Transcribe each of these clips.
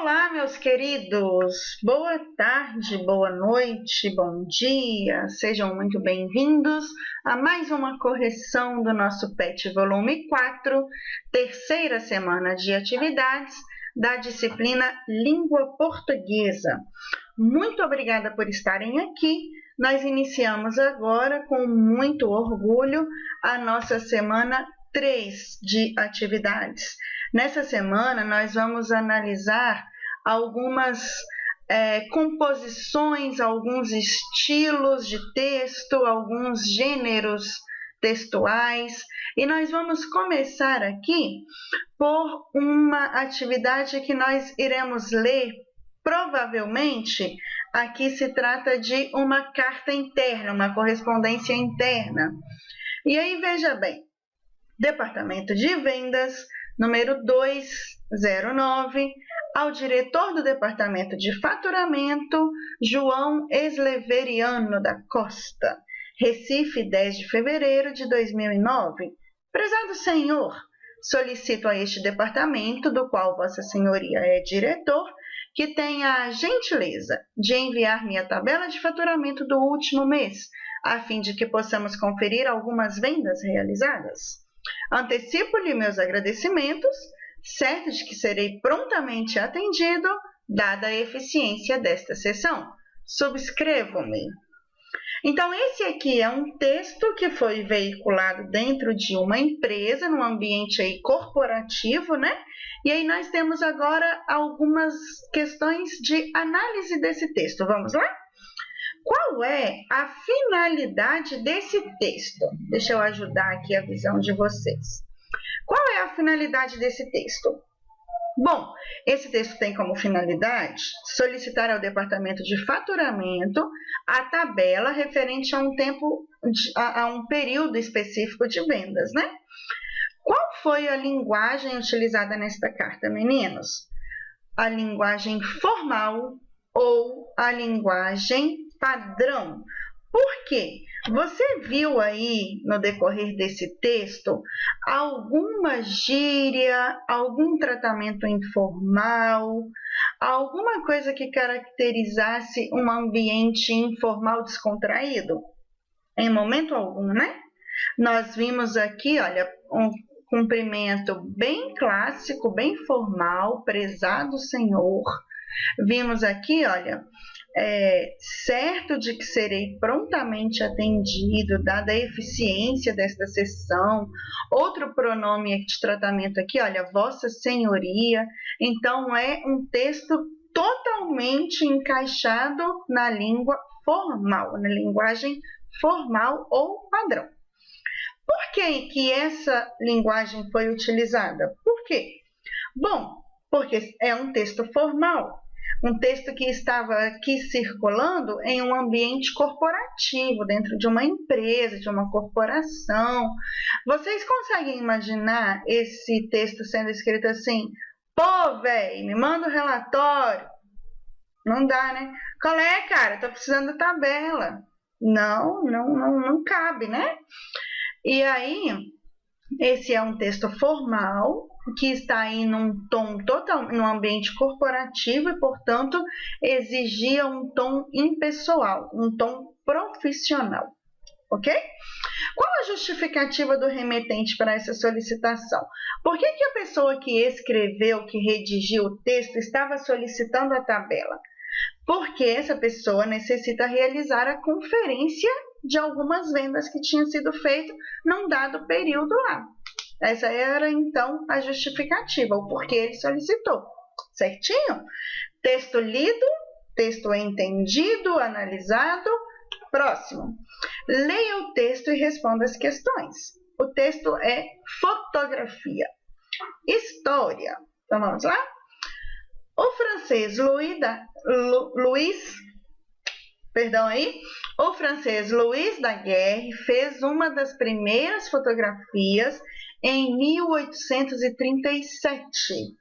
Olá, meus queridos! Boa tarde, boa noite, bom dia! Sejam muito bem-vindos a mais uma correção do nosso PET Volume 4, terceira semana de atividades da disciplina Língua Portuguesa. Muito obrigada por estarem aqui. Nós iniciamos agora, com muito orgulho, a nossa semana 3 de atividades. Nessa semana, nós vamos analisar algumas composições, alguns estilos de texto, alguns gêneros textuais. E nós vamos começar aqui por uma atividade que nós iremos ler, provavelmente. Aqui se trata de uma carta interna, uma correspondência interna. E aí, veja bem, Departamento de Vendas, número 209, ao diretor do Departamento de Faturamento, João Esleveriano da Costa, Recife, 10 de fevereiro de 2009. Prezado senhor, solicito a este departamento, do qual Vossa Senhoria é diretor, que tenha a gentileza de enviar-me a tabela de faturamento do último mês, a fim de que possamos conferir algumas vendas realizadas. Antecipo-lhe meus agradecimentos, certo de que serei prontamente atendido, dada a eficiência desta sessão. Subscrevo-me. Então, esse aqui é um texto que foi veiculado dentro de uma empresa, num ambiente aí corporativo, né? E aí nós temos agora algumas questões de análise desse texto. Vamos lá? Qual é a finalidade desse texto? Deixa eu ajudar aqui a visão de vocês. Qual é a finalidade desse texto? Bom, esse texto tem como finalidade solicitar ao Departamento de Faturamento a tabela referente a um período específico de vendas, né? Qual foi a linguagem utilizada nesta carta, meninos? A linguagem formal ou a linguagem padrão? Por quê? Você viu aí no decorrer desse texto alguma gíria, algum tratamento informal, alguma coisa que caracterizasse um ambiente informal descontraído? Em momento algum, né? Nós vimos aqui, olha, um cumprimento bem clássico, bem formal, prezado senhor. Vimos aqui, olha, certo de que serei prontamente atendido, dada a eficiência desta sessão. Outro pronome de tratamento aqui, olha, Vossa Senhoria. Então, é um texto totalmente encaixado na língua formal, na linguagem formal ou padrão. Por que essa linguagem foi utilizada? Por quê? Bom, porque é um texto formal, um texto que estava aqui circulando em um ambiente corporativo, dentro de uma empresa, de uma corporação. Vocês conseguem imaginar esse texto sendo escrito assim: pô, velho, me manda o relatório? Não dá, né? Qual é, cara? Tô precisando da tabela. Não cabe, né? E aí, esse é um texto formal, que está aí num tom num ambiente corporativo e, portanto, exigia um tom impessoal, um tom profissional, ok? Qual a justificativa do remetente para essa solicitação? Por que a pessoa que escreveu, que redigiu o texto, estava solicitando a tabela? Porque essa pessoa necessita realizar a conferência de algumas vendas que tinham sido feitas num dado período lá. Essa era, então, a justificativa, o porquê ele solicitou. Certinho? Texto lido, texto entendido, analisado. Próximo. Leia o texto e responda as questões. O texto é fotografia. História. Então, vamos lá? O francês Louis Daguerre fez uma das primeiras fotografias em 1837,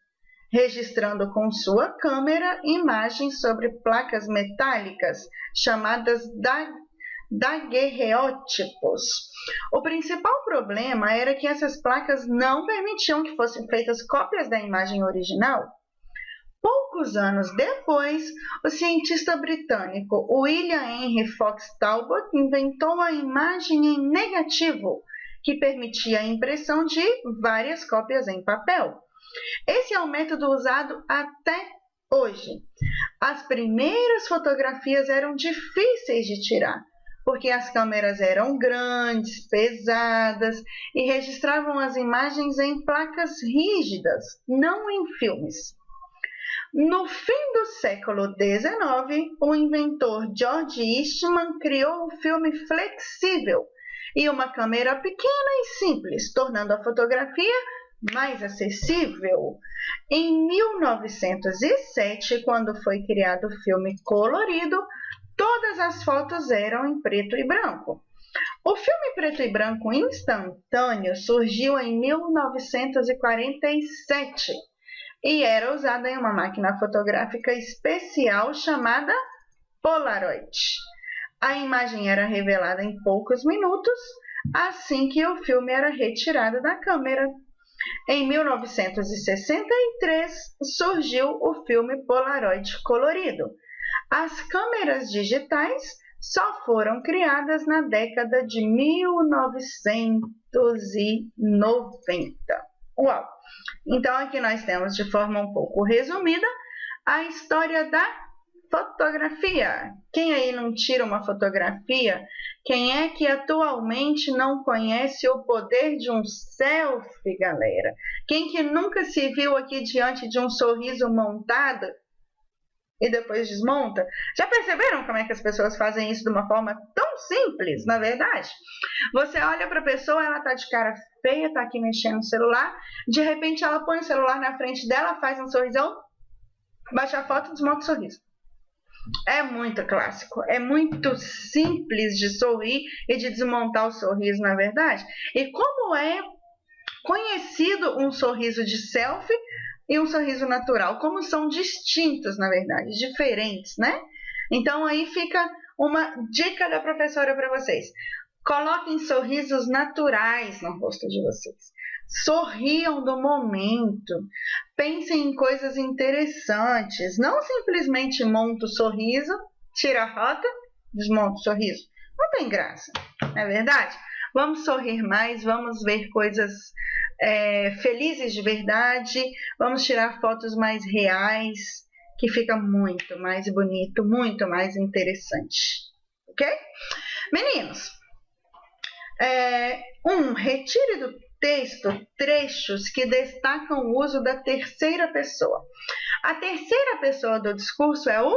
registrando com sua câmera imagens sobre placas metálicas chamadas daguerreótipos. O principal problema era que essas placas não permitiam que fossem feitas cópias da imagem original. Poucos anos depois, o cientista britânico William Henry Fox Talbot inventou a imagem em negativo, que permitia a impressão de várias cópias em papel. Esse é o método usado até hoje. As primeiras fotografias eram difíceis de tirar, porque as câmeras eram grandes, pesadas e registravam as imagens em placas rígidas, não em filmes. No fim do século XIX, o inventor George Eastman criou o filme flexível e uma câmera pequena e simples, tornando a fotografia mais acessível. Em 1907, quando foi criado o filme colorido, todas as fotos eram em preto e branco. O filme preto e branco instantâneo surgiu em 1947 e era usado em uma máquina fotográfica especial chamada Polaroid. A imagem era revelada em poucos minutos, assim que o filme era retirado da câmera. Em 1963, surgiu o filme Polaroid colorido. As câmeras digitais só foram criadas na década de 1990. Uau! Então, aqui nós temos, de forma um pouco resumida, a história da fotografia. Quem aí não tira uma fotografia? Quem é que atualmente não conhece o poder de um selfie, galera? Quem que nunca se viu aqui diante de um sorriso montado e depois desmonta? Já perceberam como é que as pessoas fazem isso de uma forma tão simples, na verdade? Você olha para a pessoa, ela tá de cara feia, tá aqui mexendo no celular, de repente ela põe o celular na frente dela, faz um sorrisão, baixa a foto e desmonta o sorriso. É muito clássico, é muito simples de sorrir e de desmontar o sorriso, na verdade. E como é conhecido um sorriso de selfie e um sorriso natural, como são distintos, na verdade, diferentes, né? Então aí fica uma dica da professora para vocês. Coloquem sorrisos naturais no rosto de vocês. Sorriam do momento. Pensem em coisas interessantes. Não simplesmente monta o sorriso, tira a foto, desmonta o sorriso. Não tem graça, não é verdade? Vamos sorrir mais, vamos ver coisas felizes de verdade, vamos tirar fotos mais reais, que fica muito mais bonito, muito mais interessante. Ok? Meninos, retire do texto trechos que destacam o uso da terceira pessoa. A terceira pessoa do discurso é o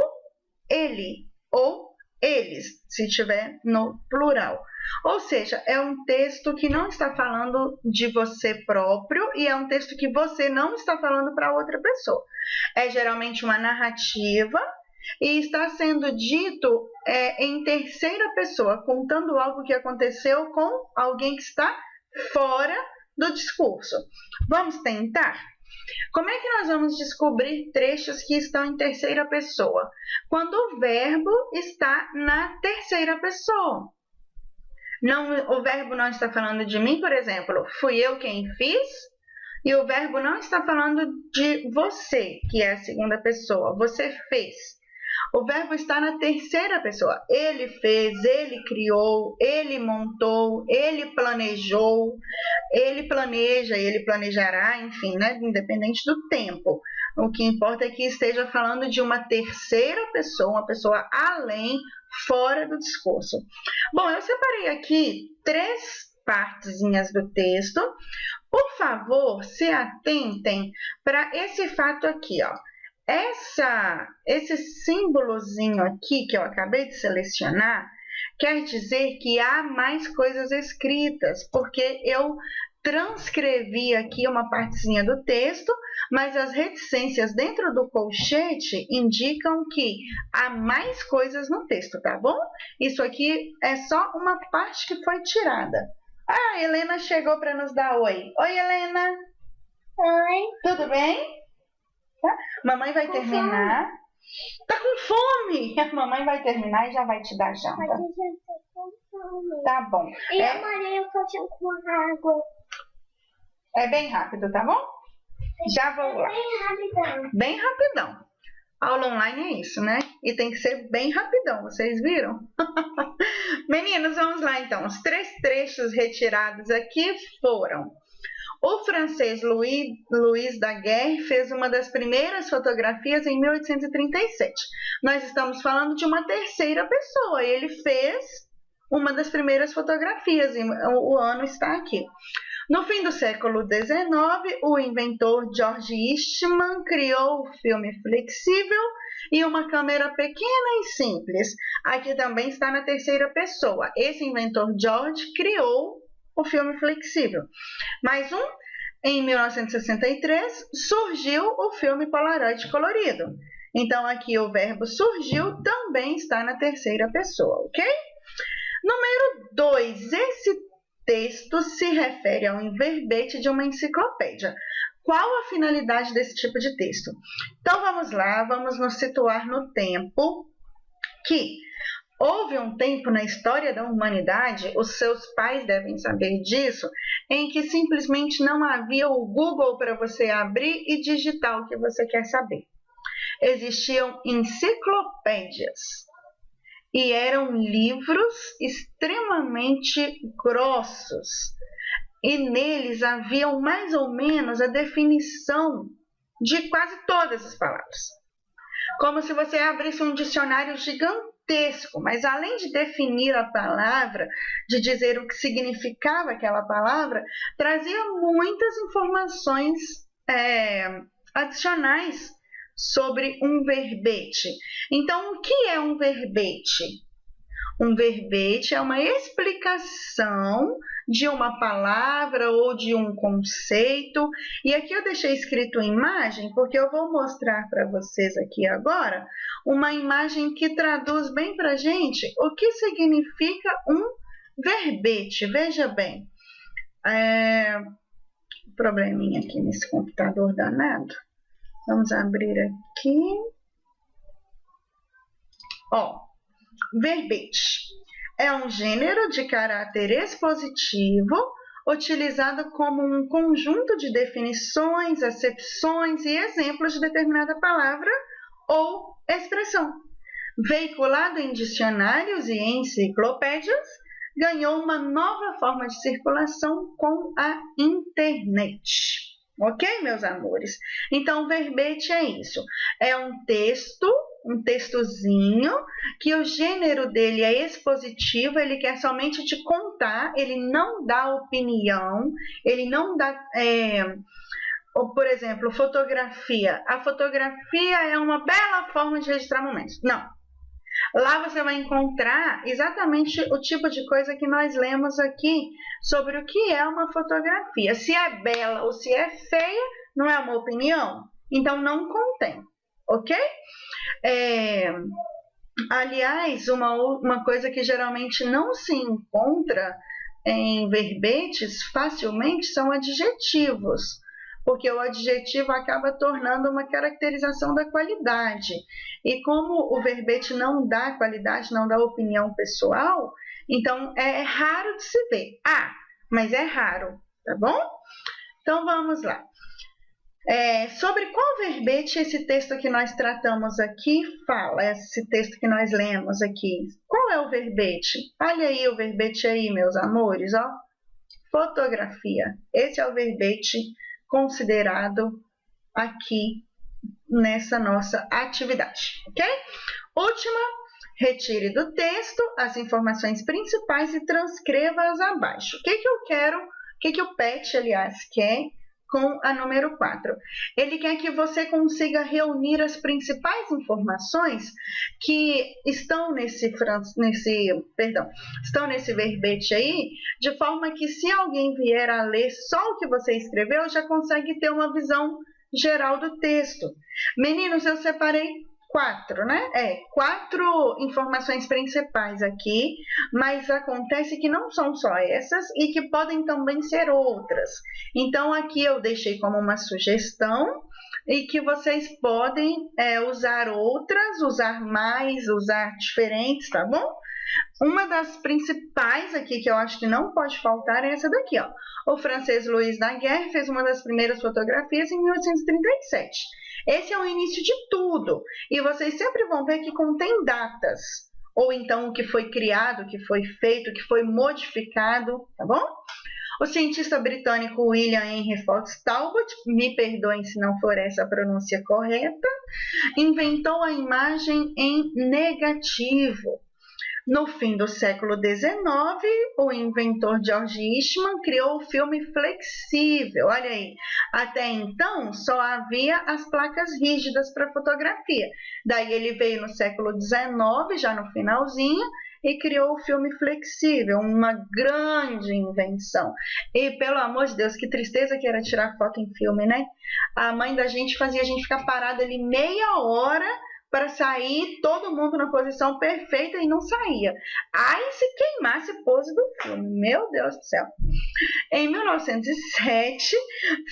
ele ou eles, se tiver no plural. Ou seja, é um texto que não está falando de você próprio e é um texto que você não está falando para outra pessoa. É geralmente uma narrativa e está sendo dito em terceira pessoa, contando algo que aconteceu com alguém que está fora do discurso. Vamos tentar? Como é que nós vamos descobrir trechos que estão em terceira pessoa? Quando o verbo está na terceira pessoa. O verbo não está falando de mim, por exemplo, fui eu quem fiz, e o verbo não está falando de você, que é a segunda pessoa, você fez. O verbo está na terceira pessoa. Ele fez, ele criou, ele montou, ele planejou, ele planeja, ele planejará, enfim, né? Independente do tempo. O que importa é que esteja falando de uma terceira pessoa, uma pessoa além, fora do discurso. Bom, eu separei aqui 3 partezinhas do texto. Por favor, se atentem para esse fato aqui, ó. Esse símbolozinho aqui que eu acabei de selecionar quer dizer que há mais coisas escritas, porque eu transcrevi aqui uma partezinha do texto, mas as reticências dentro do colchete indicam que há mais coisas no texto, tá bom? Isso aqui é só uma parte que foi tirada. Ah, a Helena chegou para nos dar oi. Oi, Helena. Oi. Tudo bem? Tá? Mamãe vai terminar. Tá com fome? A mamãe vai terminar e já vai te dar janta. Mas eu já tô com fome. Tá bom. E eu molhei o colchão com água. É bem rápido, tá bom? Já vou lá. Bem rapidão. Bem rapidão. Aula online é isso, né? E tem que ser bem rapidão, vocês viram? Meninos, vamos lá então. Os 3 trechos retirados aqui foram: o francês Louis Daguerre fez uma das primeiras fotografias em 1837. Nós estamos falando de uma terceira pessoa. Ele fez uma das primeiras fotografias e o ano está aqui. No fim do século XIX, o inventor George Eastman criou o filme flexível e uma câmera pequena e simples. Aqui também está na terceira pessoa. Esse inventor George criou o filme flexível. Mais um, em 1963, surgiu o filme Polaroid colorido. Então, aqui o verbo surgiu também está na terceira pessoa, ok? Número 2, esse texto se refere ao verbete de uma enciclopédia. Qual a finalidade desse tipo de texto? Então, vamos lá, vamos nos situar no tempo que houve um tempo na história da humanidade, os seus pais devem saber disso, em que simplesmente não havia o Google para você abrir e digitar o que você quer saber. Existiam enciclopédias e eram livros extremamente grossos e neles haviam mais ou menos a definição de quase todas as palavras. Como se você abrisse um dicionário gigantesco, mas além de definir a palavra, de dizer o que significava aquela palavra, trazia muitas informações adicionais sobre um verbete. Então, o que é um verbete? Um verbete é uma explicação de uma palavra ou de um conceito. E aqui eu deixei escrito imagem, porque eu vou mostrar para vocês aqui agora uma imagem que traduz bem para a gente o que significa um verbete. Veja bem, probleminha aqui nesse computador danado. Vamos abrir aqui. Verbete é um gênero de caráter expositivo utilizado como um conjunto de definições, acepções e exemplos de determinada palavra ou expressão. Veiculado em dicionários e enciclopédias, ganhou uma nova forma de circulação com a internet. Ok, meus amores? Então, verbete é isso. É um textozinho, que o gênero dele é expositivo, ele quer somente te contar, ele não dá opinião, ele não dá... por exemplo, fotografia. A fotografia é uma bela forma de registrar momentos. Não. Lá você vai encontrar exatamente o tipo de coisa que nós lemos aqui sobre o que é uma fotografia. Se é bela ou se é feia, não é uma opinião? Então, não contém, ok? Aliás, uma coisa que geralmente não se encontra em verbetes facilmente são adjetivos, porque o adjetivo acaba tornando uma caracterização da qualidade. E como o verbete não dá qualidade, não dá opinião pessoal, então é raro de se ver. Mas é raro, tá bom? Então vamos lá. Sobre qual verbete esse texto que nós tratamos aqui fala, esse texto que nós lemos aqui? Qual é o verbete? Olha aí o verbete aí, meus amores, ó. Fotografia. Esse é o verbete considerado aqui nessa nossa atividade, ok? Última, retire do texto as informações principais e transcreva-as abaixo. O que o PET, aliás, quer com a número 4? Ele quer que você consiga reunir as principais informações que estão nesse verbete aí, de forma que se alguém vier a ler só o que você escreveu, já consegue ter uma visão geral do texto. Meninos, eu separei 4, né? 4 informações principais aqui, mas acontece que não são só essas e que podem também ser outras. Então, aqui eu deixei como uma sugestão e que vocês podem usar outras, usar mais, usar diferentes, tá bom? Uma das principais aqui que eu acho que não pode faltar é essa daqui, ó. O francês Louis Daguerre fez uma das primeiras fotografias em 1837. Esse é o início de tudo. E vocês sempre vão ver que contém datas. Ou então o que foi criado, o que foi feito, o que foi modificado, tá bom? O cientista britânico William Henry Fox Talbot, me perdoem se não for essa a pronúncia correta, inventou a imagem em negativo. No fim do século XIX, o inventor George Eastman criou o filme flexível. Olha aí, até então só havia as placas rígidas para fotografia. Daí ele veio no século XIX, já no finalzinho, e criou o filme flexível, uma grande invenção. E, pelo amor de Deus, que tristeza que era tirar foto em filme, né? A mãe da gente fazia a gente ficar parada ali meia hora para sair todo mundo na posição perfeita e não saía. Ai, se queimasse a pose do filme, meu Deus do céu. Em 1907,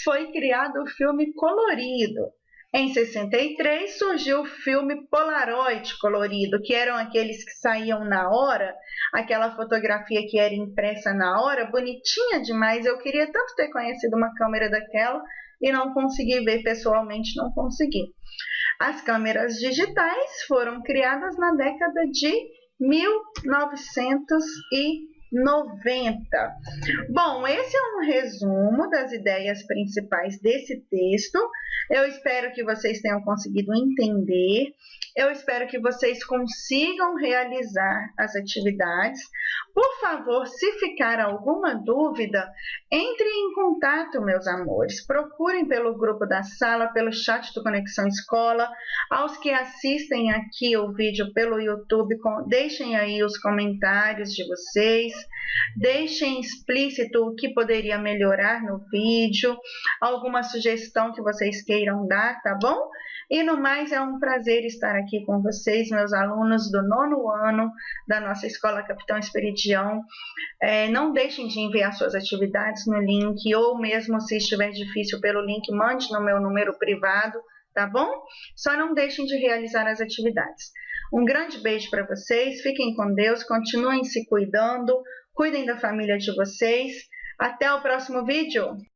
foi criado o filme colorido. Em 63, surgiu o filme Polaroid colorido, que eram aqueles que saíam na hora, aquela fotografia que era impressa na hora, bonitinha demais. Eu queria tanto ter conhecido uma câmera daquela e não consegui ver pessoalmente, não consegui. As câmeras digitais foram criadas na década de 1990. Bom, esse é um resumo das ideias principais desse texto. Eu espero que vocês tenham conseguido entender. Eu espero que vocês consigam realizar as atividades. Por favor, se ficar alguma dúvida, entre em contato, meus amores. Procurem pelo grupo da sala, pelo chat do Conexão Escola. Aos que assistem aqui o vídeo pelo YouTube, deixem aí os comentários de vocês. Deixem explícito o que poderia melhorar no vídeo, alguma sugestão que vocês queiram dar, tá bom? E no mais, é um prazer estar aqui com vocês, meus alunos do 9º ano da nossa Escola Capitão Esperidião. Não deixem de enviar suas atividades no link, ou mesmo se estiver difícil pelo link, mande no meu número privado, tá bom? Só não deixem de realizar as atividades. Um grande beijo para vocês, fiquem com Deus, continuem se cuidando, cuidem da família de vocês. Até o próximo vídeo!